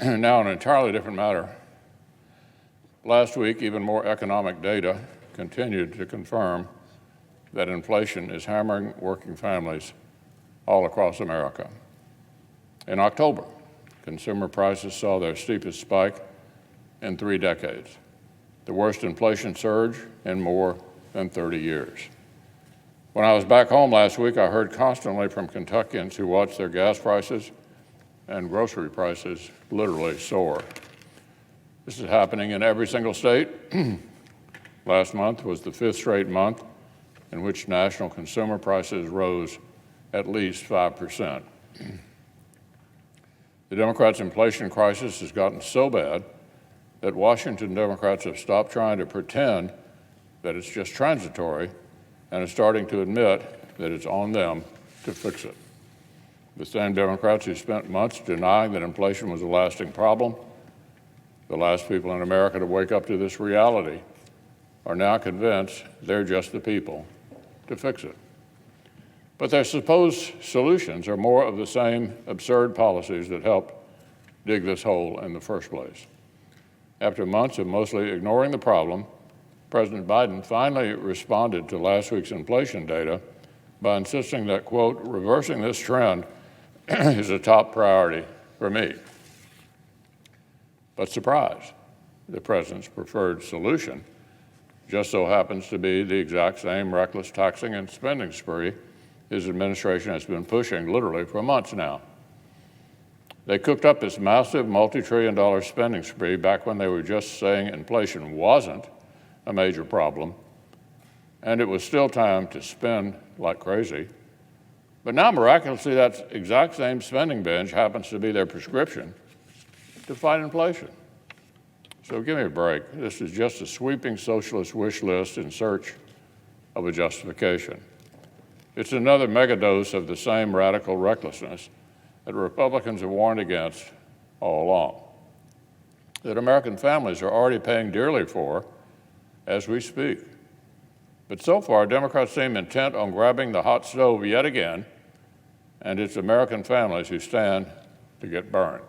Now, an entirely different matter. Last week, even more economic data continued to confirm that inflation is hammering working families all across America. In October, consumer prices saw their steepest spike in 3 decades, the worst inflation surge in more than 30 years. When I was back home last week, I heard constantly from Kentuckians who watched their gas prices and grocery prices literally soar. This is happening in every single state. Last month was the 5th straight month in which national consumer prices rose at least 5%. The Democrats' inflation crisis has gotten so bad that Washington Democrats have stopped trying to pretend that it's just transitory and are starting to admit that it's on them to fix it. The same Democrats who spent months denying that inflation was a lasting problem, the last people in America to wake up to this reality, are now convinced they're just the people to fix it. But their supposed solutions are more of the same absurd policies that helped dig this hole in the first place. After months of mostly ignoring the problem, President Biden finally responded to last week's inflation data by insisting that, quote, reversing this trend is a top priority for me. But surprise, the president's preferred solution just so happens to be the exact same reckless taxing and spending spree his administration has been pushing literally for months now. They cooked up this massive multi-trillion-dollar spending spree back when they were just saying inflation wasn't a major problem, and it was still time to spend like crazy. But now, miraculously, that exact same spending binge happens to be their prescription to fight inflation. So give me a break. This is just a sweeping socialist wish list in search of a justification. It's another megadose of the same radical recklessness that Republicans have warned against all along, that American families are already paying dearly for as we speak. But so far, Democrats seem intent on grabbing the hot stove yet again, and it's American families who stand to get burned.